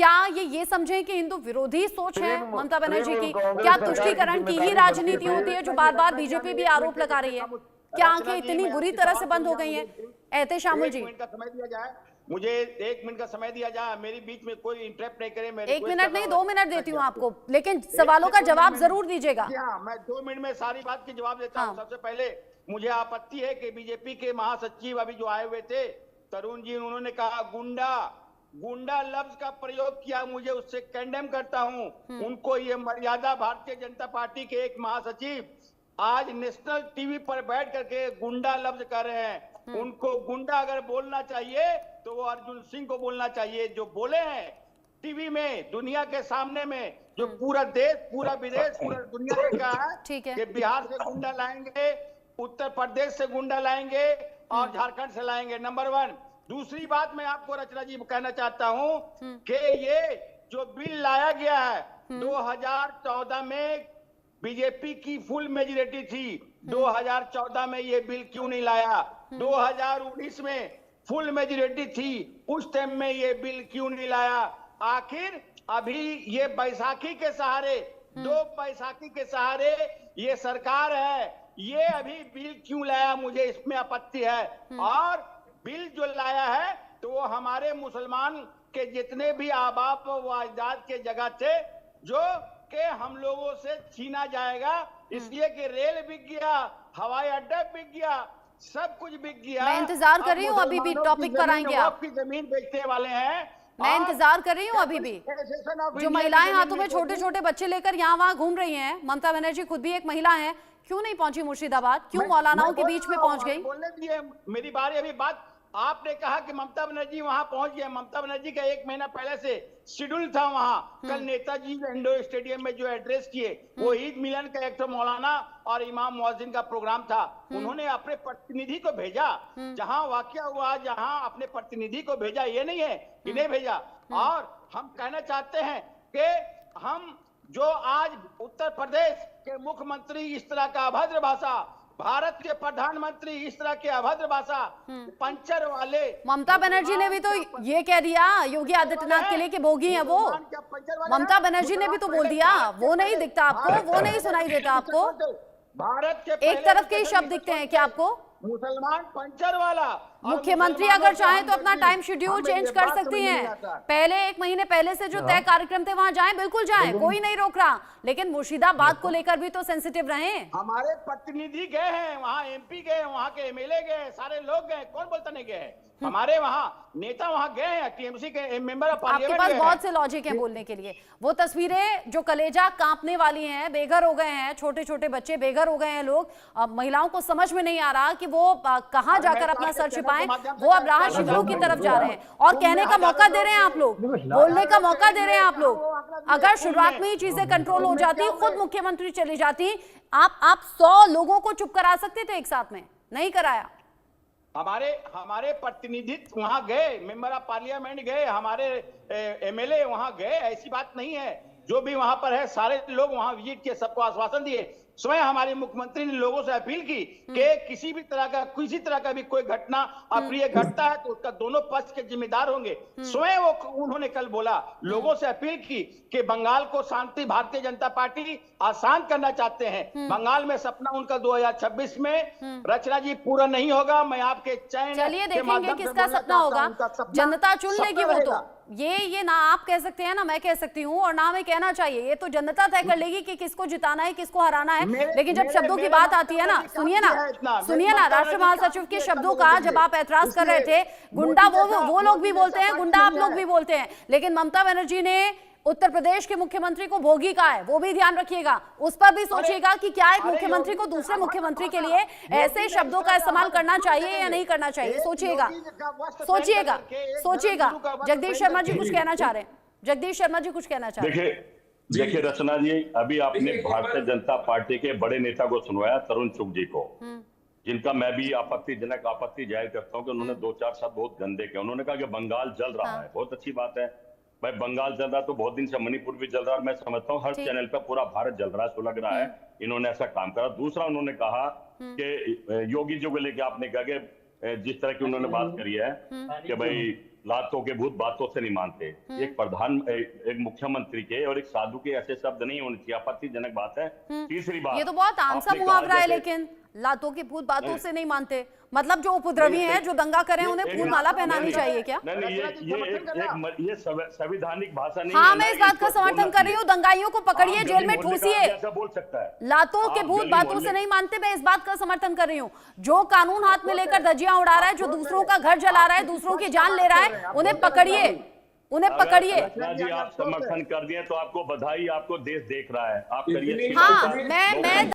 क्या ये समझें कि हिंदू विरोधी सोच है ममता बनर्जी की? क्या तुष्टीकरण की ही राजनीति होती है जो बार बार बीजेपी भी आरोप लगा रही है? क्या आंखें इतनी बुरी तरह से बंद हो गई हैं? एहतेशामुल जी, 1 मिनट का समय दिया जाए मुझे, 1 मिनट का समय दिया जाए, मेरी बीच में कोई इंटरप्ट नहीं करे। मैं 1 मिनट नहीं 2 मिनट देती हूँ आपको, लेकिन सवालों का जवाब जरूर दीजिएगा। हाँ, मैं 2 मिनट में सारी बात की जवाब देता हूँ। सबसे पहले मुझे आपत्ति है कि बीजेपी के महासचिव अभी जो आए हुए थे तरुण जी, उन्होंने कहा गुंडा लफ्ज का प्रयोग किया, मुझे उससे कंडेम करता हूं। उनको ये मर्यादा भारतीय जनता पार्टी के एक महासचिव आज नेशनल टीवी पर बैठ करके गुंडा लफ्ज कर रहे हैं। उनको गुंडा अगर बोलना चाहिए तो वो अर्जुन सिंह को बोलना चाहिए, जो बोले हैं टीवी में दुनिया के सामने में, जो पूरा देश पूरा विदेश पूरा दुनिया ने कहा है कि बिहार से गुंडा लाएंगे, उत्तर प्रदेश से गुंडा लाएंगे और झारखंड से लाएंगे। नंबर 1। दूसरी बात मैं आपको रचना जी कहना चाहता हूं कि ये जो बिल लाया गया है 2014 में बीजेपी की फुल मेजोरिटी थी, 2014 में ये बिल क्यों नहीं लाया? 2019 में फुल मेजोरिटी थी, उस टाइम में ये बिल क्यों नहीं लाया? आखिर अभी ये बैसाखी के सहारे, 2 बैसाखी के सहारे ये सरकार है, ये अभी बिल क्यों लाया? मुझे इसमें आपत्ति है। और बिल जो लाया है तो वो हमारे मुसलमान के जितने भी आबाप व अजदाद के जगह थे जो के हम लोगों से छीना जाएगा, इसलिए कि रेल बिक गया, हवाई अड्डा बिक गया, सब कुछ बिक गया। मैं इंतजार कर रही हूँ, अभी भी टॉपिक पर आएंगे आप। आपकी जमीन बेचने वाले हैं, मैं इंतजार कर रही हूँ अभी भी। जो महिलाएं हाथों में छोटे छोटे बच्चे लेकर यहाँ वहां घूम रही हैं, ममता बनर्जी खुद भी एक महिला है, क्यों नहीं पहुंची मुर्शिदाबाद? क्यों मौलानाओं के बीच में पहुंच गई? बोलने दिए मेरी बारी। अभी बात आपने कहा कि ममता बनर्जी वहां पहुंच गए। ममता बनर्जी का 1 महीना पहले से शेड्यूल था वहां। कल नेताजी इंडोर स्टेडियम में जो एड्रेस किए वो ईद मिलन का एक मौलाना और इमाम मुअज्जिन का प्रोग्राम था। उन्होंने अपने प्रतिनिधि को भेजा, जहां वाकया हुआ जहां अपने प्रतिनिधि को भेजा, ये नहीं है कि नहीं भेजा। और हम कहना चाहते हैं कि हम जो आज उत्तर प्रदेश के मुख्यमंत्री इस तरह का अभद्र भाषा, भारत के प्रधानमंत्री इस तरह के अभद्र भाषा, पंचर वाले। ममता बनर्जी ने भी तो ये कह दिया योगी आदित्यनाथ के लिए कि भोगी है वो। ममता बनर्जी ने भी तो बोल दिया, वो नहीं दिखता आपको? वो नहीं सुनाई देता आपको? भारत के एक तरफ के शब्द दिखते हैं क्या आपको? मुसलमान पंचर वाला। मुख्यमंत्री अगर चाहे तो अपना टाइम शेड्यूल चेंज कर सकती हैं। पहले 1 महीने पहले से जो तय कार्यक्रम थे वहां जाएं, बिल्कुल जाएं, कोई नहीं रोक रहा, लेकिन मुर्शिदाबाद को लेकर भी तो सेंसिटिव रहें। हमारे प्रतिनिधि गए हैं वहां, एमपी गए, वहां के एमएलए गए, सारे लोग गए, कौन बोलता नहीं गए? हमारे वहां नेता वहां गए हैं, टीएमसी के मेंबर ऑफ पार्लियामेंट। आपके पास बहुत से लॉजिक है बोलने के लिए। वो तस्वीरें जो कलेजा कांपने वाली हैं, बेघर हो गए हैं, छोटे छोटे बच्चे बेघर हो गए हैं लोग, महिलाओं को समझ में नहीं आ रहा कि वो कहां जाकर अपना सर छिपाएं। वो अब राहत शिविरों की तरफ जा रहे हैं और कहने का मौका दे रहे हैं आप लोग, बोलने का मौका दे रहे हैं आप लोग। अगर शुरुआत में ही चीजें कंट्रोल हो जाती, खुद मुख्यमंत्री चली जाती, आप 100 लोगों को चुप करा सकते थे एक साथ में, नहीं कराया। हमारे प्रतिनिधि वहां गए, मेंबर ऑफ पार्लियामेंट गए, हमारे एमएलए वहां गए, ऐसी बात नहीं है। जो भी वहां पर है सारे लोग वहां विजिट किए, सबको आश्वासन दिए। स्वयं हमारे मुख्यमंत्री ने लोगों से अपील की कि किसी तरह का भी कोई घटना अप्रिय घटता है तो उसका दोनों पक्ष के जिम्मेदार होंगे। स्वयं उन्होंने कल बोला, लोगों से अपील की कि बंगाल को शांति भारतीय जनता पार्टी आसान करना चाहते हैं। बंगाल में सपना उनका 2026 में रचना जी पूरा नहीं होगा। मैं आपके चैनल चलिए देखेंगे किसका सपना होगा, जनता चुन लेगी वो तो। ये ना आप कह सकते हैं ना मैं कह सकती हूँ, और ना हमें कहना चाहिए, ये तो जनता तय कर लेगी कि किसको जिताना है किसको हराना है। लेकिन जब शब्दों की बात आती है ना, सुनिए ना राष्ट्रीय महासचिव के शब्दों का जब आप ऐतराज कर रहे थे, गुंडा वो लोग भी बोलते हैं, गुंडा आप लोग भी बोलते हैं, लेकिन ममता बनर्जी ने उत्तर प्रदेश के मुख्यमंत्री को भोगी कहा है, वो भी ध्यान रखिएगा, उस पर भी सोचिएगा कि क्या एक मुख्यमंत्री को दूसरे मुख्यमंत्री के लिए ऐसे शब्दों का इस्तेमाल करना चाहिए या नहीं करना चाहिए। सोचिएगा। जगदीश शर्मा जी कुछ कहना चाह रहे हैं, जगदीश शर्मा जी कुछ कहना चाह रहे हैं। देखिए रचना जी, अभी आपने भारतीय जनता पार्टी के बड़े नेता को सुनवाया, तरुण चुग जी को, जिनका मैं भी आपत्ति जाहिर करता हूँ कि उन्होंने 2-4 शब्द बहुत गंदे किए। उन्होंने कहा कि बंगाल जल रहा है, बहुत अच्छी बात है भाई, बंगाल जल रहा तो बहुत दिन से मणिपुर भी जल रहा है। मैं समझता हूँ हर चैनल पे पूरा भारत जल रहा है, तो लग रहा है इन्होंने ऐसा काम करा। दूसरा उन्होंने कहा कि योगी जी को लेके आपने कहा कि जिस तरह की उन्होंने बात करी है कि भाई लातों के भूत बातों से नहीं मानते। एक मुख्यमंत्री के और एक साधु के ऐसे शब्द नहीं होने चाहिए, आपत्तिजनक बात है। तीसरी बात, ये तो बहुत आम सा आपने कहा मुहावरा है, जैसे- लेकिन लातों के भूत बातों से नहीं मानते, मतलब जो उपद्रवी हैं, जो दंगा करें, उन्हें फूल माला पहनानी चाहिए क्या? नहीं, ये संवैधानिक भाषा नहीं हाँ, है। मैं इस बात का समर्थन कर रही हूँ, दंगाइयों को पकड़िए, जेल में ठूसिए। ऐसा बोल सकता है? लातों के आप भूत गली बातों मोहल्ले- से नहीं मानते, मैं इस बात का समर्थन कर रही हूँ। जो कानून हाथ में लेकर धज्जियां उड़ा रहा है, जो दूसरों का घर जला रहा है, दूसरों की जान ले रहा है, उन्हें पकड़िए, उन्हें पकड़िए। रचना जी, आप समर्थन कर दिए तो आपको बधाई, आपको देश देख रहा है, आप करिए। हाँ, मैं